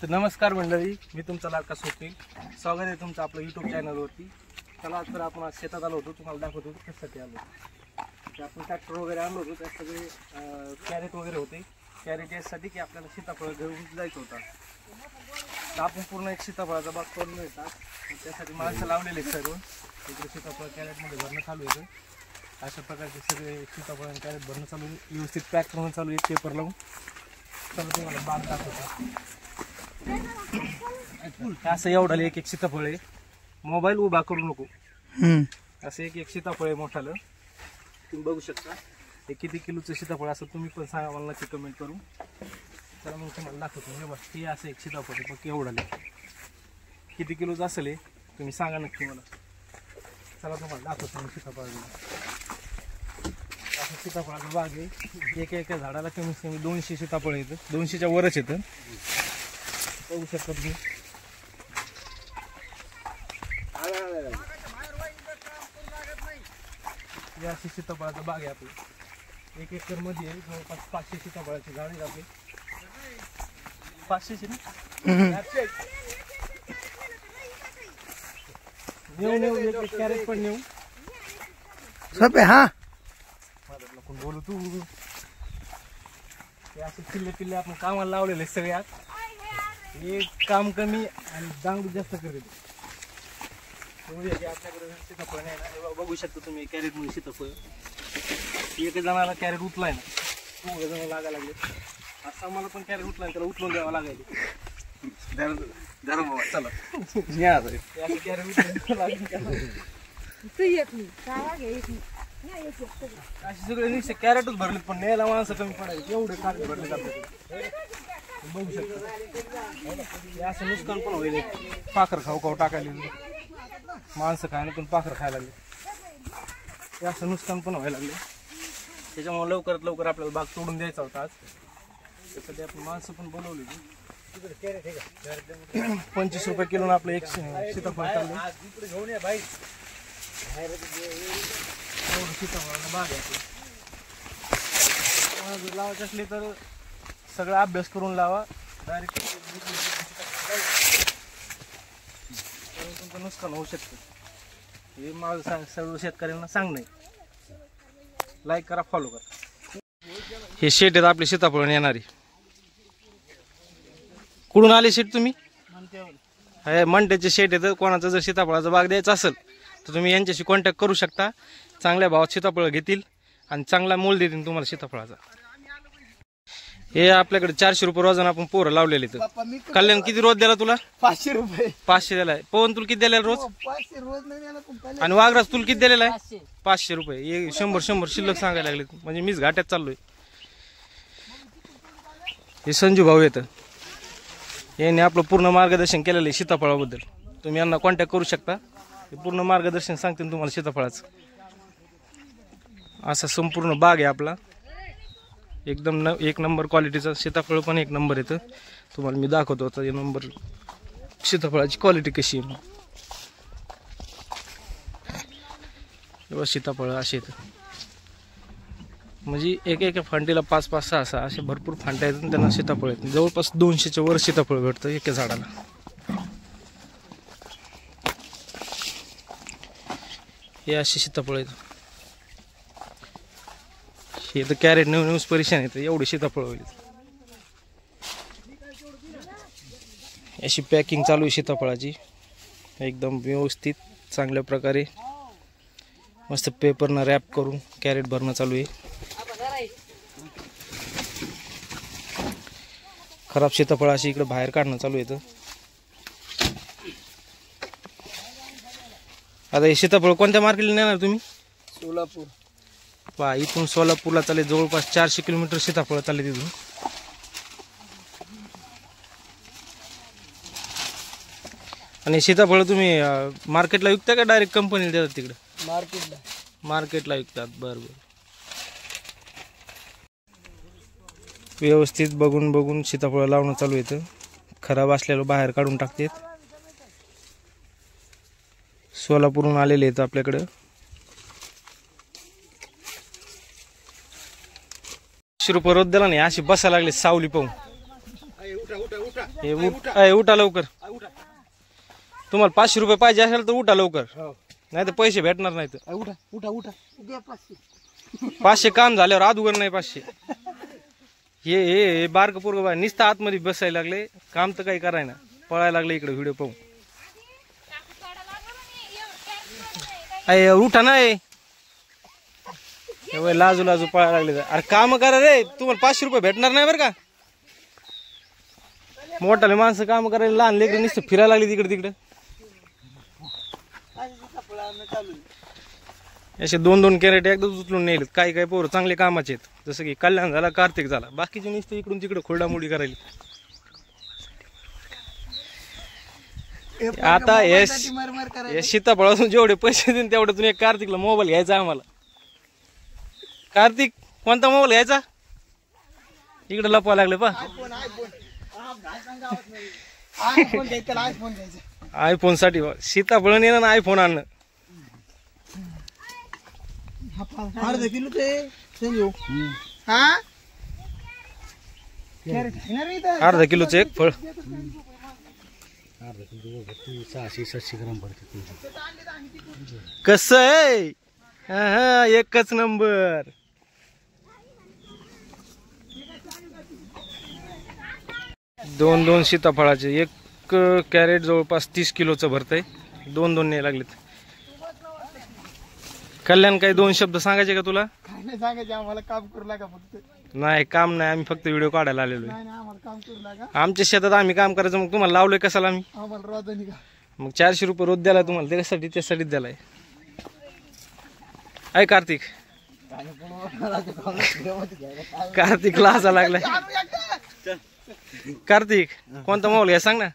तर नमस्कार मंडळी, मी तुमचा लाडका स्वप्नील. स्वागत आहे तुमचं आपलं यूट्यूब चॅनलवरती. चला तर आपण आज शेतात आलो होतो, तुम्हाला दाखवतो कशासाठी आलो होतो. आपण ट्रॅक्टर वगैरे आणलो होतो, त्यात सगळे कॅरेट वगैरे होते. कॅरेट यासाठी की आपल्याला सीताफळ घेऊन जायचं होतं. तर आपण पूर्ण एक सीताफळाचा बाग करून येतात, त्यासाठी माणसं लावलेले सर्व. इकडे सीताफळ कॅरेटमध्ये भरणं चालू येतं. अशा प्रकारचे सगळे सीताफळ आणि कॅरेट भरणं चालू आहे, व्यवस्थित पॅक करून चालू आहे पेपर लावून. चला तुम्हाला बाग दाखवतो. असं एवढं एक सीताफळ आहे, मोबाईल उभा करू नको. असं एक सीताफळ आहे मोठालं, तुम्ही बघू शकता. हे किती किलोचं सीताफळ असं तुम्ही पण सांगा मला नक्की कमेंट करून. चला मग तुम्हाला दाखवतो. हे बघ, हे असं एक सीताफळ आहे, मग एवढं किती किलोचं असेल हे तुम्ही सांगा नक्की मला. चला तुम्हाला दाखवतो मी सीताफळ. असं सीताफळाचं बाग आहे. एका झाडाला कमीत कमी 200 सीताफळ येतं, 200च्या वरच येतं. बघू शकता तुम्ही. अशी सीताफळाचा बाग आहे आपली. 1 एकर मध्ये जवळपास 500 सीताफळाची झाडे आपली. 500 ना नेऊ कॅरेट पण नेऊ. हा कोण बोलू तू. ते असे पिल्ले आपण कामाला लावलेले सगळ्यात. एक काम कमी आणि दांगडू जास्त करेल. आपल्याकडे सीताफळ नाही ना, बघू शकता तुम्ही. कॅरेट मध्ये सीताफळ एक जणाला कॅरेट उचलाय ना, 2 जण लागायला लागले. असं मला पण कॅरेट उचलाय, त्याला उचलून द्यावं लागायचे. चला अशी सगळे निश्चित कॅरेटच भरलेत, पण न्यायला माणसं कमी पडायचे एवढे कॅरेट भरले आपल्याकडे. बघू शकता. असं नुकसान पण होईल. पाखर खाऊ टाकायला माणसं खायला पण पाखर खायला लागले. असं नुकसान पण व्हायला लागले. त्याच्यामुळे लवकरात लवकर आपल्याला बाग तोडून द्यायचा होता आज. त्यासाठी आपण माणसं पण बोलवली. 25 रुपये किलो आपलं एक सीताफळ चाललं. सीताफळाला बाग आहे. जर लावायचे असले तर सगळा अभ्यास करून लावा. डायरेक्ट तुमचं नुकसान होऊ शकतं. हे माझं सर्व शेतकऱ्यांना सांगणं. लाईक करा, फॉलो करा. हे शेट आहेत आपले सीताफळ येणारी. कुठून आले शेट तुम्ही? हे मंड्याचे शेट आहेत. कोणाचा जर सीताफळाचा बाग द्यायचा असेल तर तुम्ही यांच्याशी कॉन्टॅक्ट करू शकता. चांगल्या भावात सीताफळ घेतील आणि चांगला मोल देतील तुम्हाला सीताफळाचा. हे आपल्याकडे 400 रुपये रोजान आपण पोरं लावलेले. कल्याण किती रोज द्याला तुला? 500 रुपये. 500 दिलाय. पवन तुला किती दिलेला रोज? 500 रोज नाही द्यायला. आणि वाघराज तुला किती दिलेला आहे? 500 रुपये. हे 100 शिल्लक सांगायला लागले, म्हणजे मीच घाट्यात चाललोय. हे संजू भाऊ येतं, यांनी आपलं पूर्ण मार्गदर्शन केलेलं आहे सीताफळाबद्दल. तुम्ही यांना कॉन्टॅक्ट करू शकता. हे पूर्ण मार्गदर्शन सांगतील तुम्हाला सीताफळाचं. असा संपूर्ण बाग आहे आपला. एकदम 1 नंबर क्वालिटीचा सीताफळ पण 1 नंबर येतं. तुम्हाला मी दाखवतो आता 1 नंबर सीताफळाची क्वालिटी कशी आहे. एवढं सीताफळ असे येतं, म्हणजे एका फांटीला 5-5, 6-6 असे भरपूर फांट्या येतात. त्यांना सीताफळ येतं. जवळपास 200च्या वर सीताफळ भेटतं एका झाडाला. हे असे सीताफळ येतं. हे तर कॅरेट नेऊन परेशान येतं, एवढी सीताफळ होईल. अशी पॅकिंग चालू आहे सीताफळाची. एकदम व्यवस्थित चांगल्या प्रकारे मस्त पेपरनं रॅप करून कॅरेट भरणं चालू आहे. खराब सीताफळ अशी इकडे बाहेर काढणं चालू येतं. आता हे सीताफळ कोणत्या मार्केटला नेणार तुम्ही? सोलापूर. पहा, इथून सोलापूरला चालले जवळपास 400 किलोमीटर सीताफळ चालले तिथून. आणि सीताफळ तुम्ही मार्केटला विकता का डायरेक्ट कंपनीला देतात? तिकडे मार्केटला विकतात. बरं. व्यवस्थित बघून सीताफळ लावणं चालू येतं. खराब असलेलं बाहेर काढून टाकतात. सोलापूरहून आलेले आहेत आपल्याकडं. 100 रुपये रोज दिला नाही, अशी बसायला लागली सावली पाहून. हे उठा लवकर. तुम्हाला 500 रुपये पाहिजे असेल तर उठा लवकर, नाही तर पैसे भेटणार नाहीत. उठा उठा उठा द्या 500. 500 काम झाल्यावर अदुगर नाही 500. हे बारक पोरग बाय नुसतं आतमध्ये बसायला लागले, काम तर काही करायला पळायला लागले इकडे व्हिडिओ पाहून. उठा नाही लाजू लाजू पळायला लागले. अरे काम करा रे, तुम्हाला 500 रुपये भेटणार नाही बरं का. मोठाले माणसं काम करायला, लहान लेकरं नुसतं फिरायला लागली तिकडे तिकडे. असे 2-2 कॅरेट एकदाच उचलून नेले. काही काही पोरं चांगले कामाचे आहेत, जसं की कल्याण झाला, कार्तिक झाला. बाकीचे नुसतं इकडून तिकडे खोडामोडी करायली. आता या सीताफळातून जेवढे पैसे देईन तेवढ्यातून एक कार्तिकला मोबाईल घ्यायचा आम्हाला. कार्तिक कोणता मोबाईल घ्यायचा, इकडे लपवा लागले पा. आयफोन साठी सीताफळ नेणं ना आयफोन आणणं. अर्धा किलो ते हा अर्धा किलोचं एक फळ 600-700 ग्राम पडते. कस आहे. हा एकच नंबर. दोन सीताफळाचे एक कॅरेट जवळपास 30 किलोचं भरतंय. 2 न्याय लागलेत. कल्याण काही 2 शब्द सांगायचे का तुला. काय नाही सांगायचे, आम्हाला काम करू लागा फक्त. नाही काम नाही, आम्ही फक्त व्हिडिओ काढायला आलेलो आहे. नाही आम्हाला काम करू लागा. आमच्या शेतात आम्ही काम करायचं, मग तुम्हाला लावलंय कशाला आम्ही. आम्हाला रोज निघा. मग 400 रुपये रोज द्याला तुम्हाला, त्याच्यासाठीच द्यालाय. आहे कार्तिक. कार्तिक लाजा लागलाय. कार्तिक कोणता मोबाईल घ्या सांग ना.